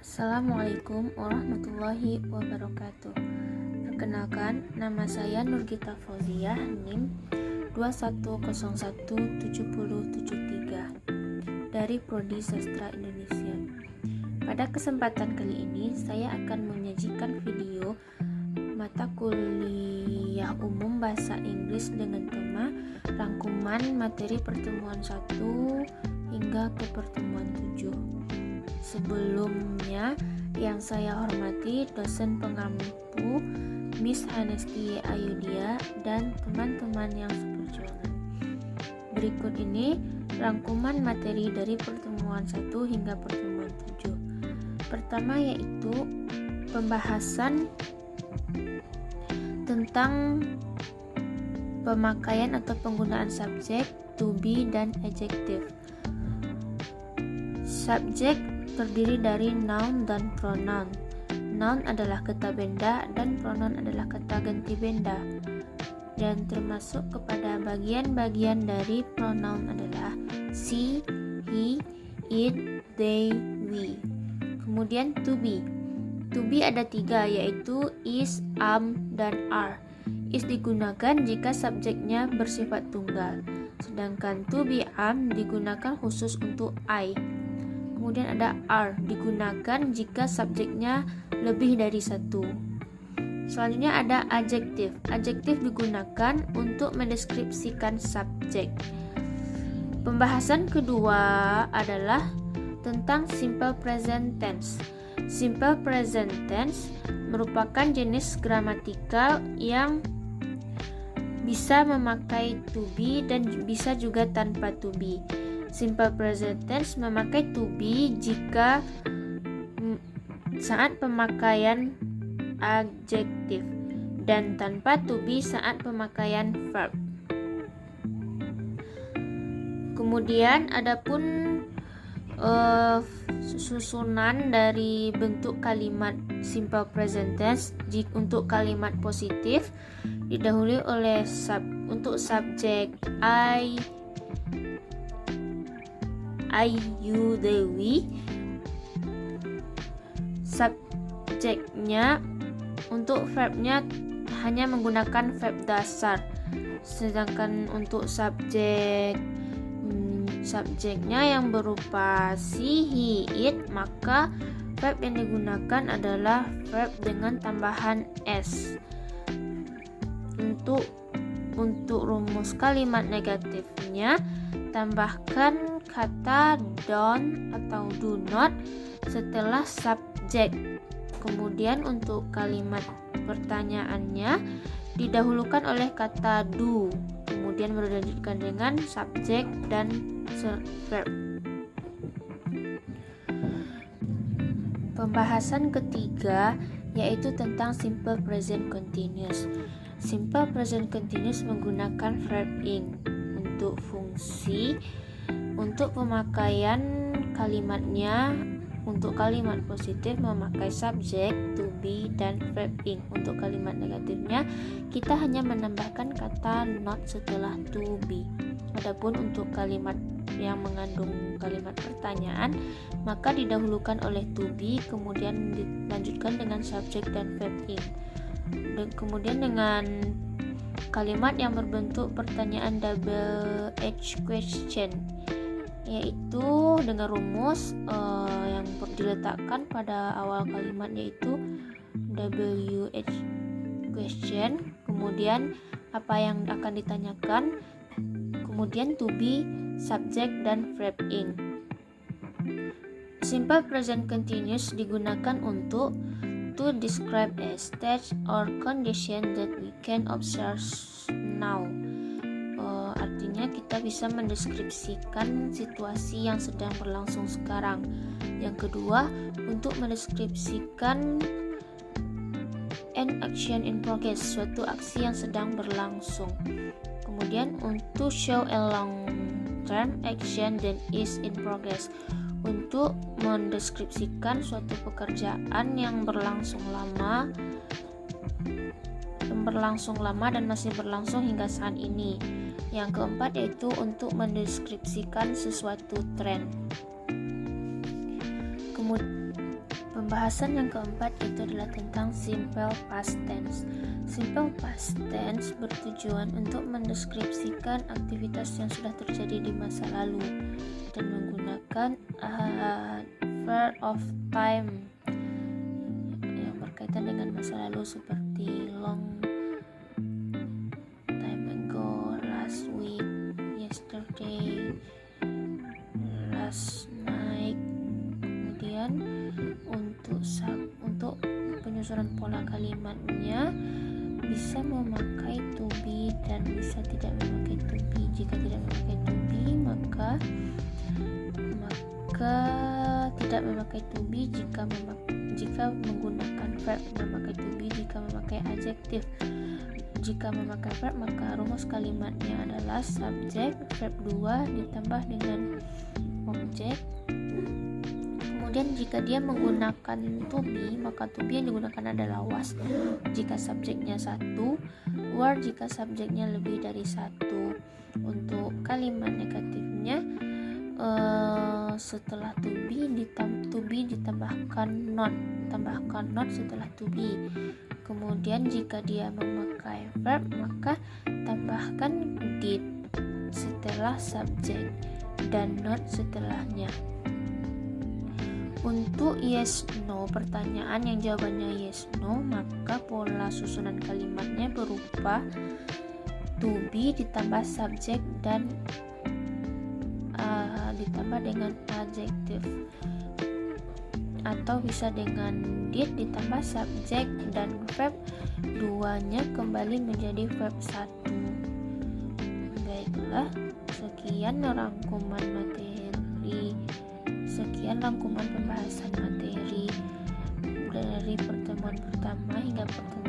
Assalamualaikum warahmatullahi wabarakatuh. Perkenalkan, nama saya Nurgita Fauziah, NIM 21017073 dari Prodi Sastra Indonesia. Pada kesempatan kali ini, saya akan menyajikan video mata kuliah umum bahasa Inggris dengan tema rangkuman materi pertemuan 1 hingga ke pertemuan 7. Sebelumnya, yang saya hormati dosen pengampu Miss Hanesti Ayudia dan teman-teman yang seperjuangan. Berikut ini rangkuman materi dari pertemuan 1 hingga pertemuan 7. Pertama yaitu pembahasan tentang pemakaian atau penggunaan subjek, to be, dan adjektif. Subjek terdiri dari noun dan pronoun. Noun adalah kata benda dan pronoun adalah kata ganti benda. Dan termasuk kepada bagian-bagian dari pronoun adalah she, he, it, they, we. Kemudian to be. To be ada 3 yaitu is, dan are. Is digunakan jika subjeknya bersifat tunggal. Sedangkan to be digunakan khusus untuk I. Kemudian ada are, digunakan jika subjeknya lebih dari 1. Selanjutnya ada adjektif. Adjektif digunakan untuk mendeskripsikan subjek. Pembahasan kedua adalah tentang simple present tense. Simple present tense merupakan jenis gramatikal yang bisa memakai to be dan bisa juga tanpa to be. Simple present tense memakai to be jika saat pemakaian adjektif dan tanpa to be saat pemakaian verb. Kemudian adapun susunan dari bentuk kalimat simple present tense untuk kalimat positif didahului oleh untuk subjek I, you, they, we. Subjeknya untuk verbnya hanya menggunakan verb dasar. Sedangkan untuk subjeknya yang berupa she, he, it, maka verb yang digunakan adalah verb dengan tambahan s. Untuk rumus kalimat negatifnya, tambahkan kata don't atau do not setelah subjek. Kemudian untuk kalimat pertanyaannya didahulukan oleh kata do, kemudian berlanjutkan dengan subjek dan verb. Pembahasan ketiga yaitu tentang simple present continuous. Simple present continuous menggunakan verb ing untuk fungsi. Untuk pemakaian kalimatnya, untuk kalimat positif memakai subjek, to be, dan verb ing. Untuk kalimat negatifnya, kita hanya menambahkan kata not setelah to be. Adapun untuk kalimat yang mengandung kalimat pertanyaan, maka didahulukan oleh to be, kemudian dilanjutkan dengan subjek dan verb ing. Dan kemudian dengan kalimat yang berbentuk pertanyaan double H question, yaitu dengan rumus yang diletakkan pada awal kalimat yaitu WH question, kemudian apa yang akan ditanyakan, kemudian to be, subject, dan verb ing. Simple present continuous digunakan untuk to describe a stage or condition that we can observe now. Artinya kita bisa mendeskripsikan situasi yang sedang berlangsung sekarang. Yang kedua, untuk mendeskripsikan an action in progress, suatu aksi yang sedang berlangsung. Kemudian untuk show a long term action that is in progress, untuk mendeskripsikan suatu pekerjaan yang berlangsung lama dan masih berlangsung hingga saat ini. Yang keempat yaitu untuk mendeskripsikan sesuatu tren. Kemudian Pembahasan yang keempat itu adalah tentang simple past tense. Simple past tense bertujuan untuk mendeskripsikan aktivitas yang sudah terjadi di masa lalu dan menggunakan verb of time yang berkaitan dengan masa lalu seperti long time ago, last week, yesterday, last night. Kemudian untuk penyusunan pola kalimatnya bisa memakai to be dan bisa tidak memakai to be. Jika tidak memakai to be maka tidak memakai to be jika menggunakan verb, memakai to be jika memakai adjektif. Jika memakai verb maka rumus kalimatnya adalah subjek verb 2 ditambah dengan objek. Kemudian jika dia menggunakan to be maka to be yang digunakan adalah was jika subjeknya 1, were jika subjeknya lebih dari 1. Untuk kalimat negatifnya setelah to be ditambahkan not setelah to be. Kemudian jika dia memakai verb maka tambahkan did setelah subjek dan not setelahnya. Untuk yes no, pertanyaan yang jawabannya yes no, maka pola susunan kalimatnya berupa to be ditambah subjek dan ditambah dengan adjektif, atau bisa dengan did ditambah subjek dan verb 2-nya kembali menjadi verb 1. Baiklah, sekian rangkuman pembahasan materi dari pertemuan pertama hingga pertemuan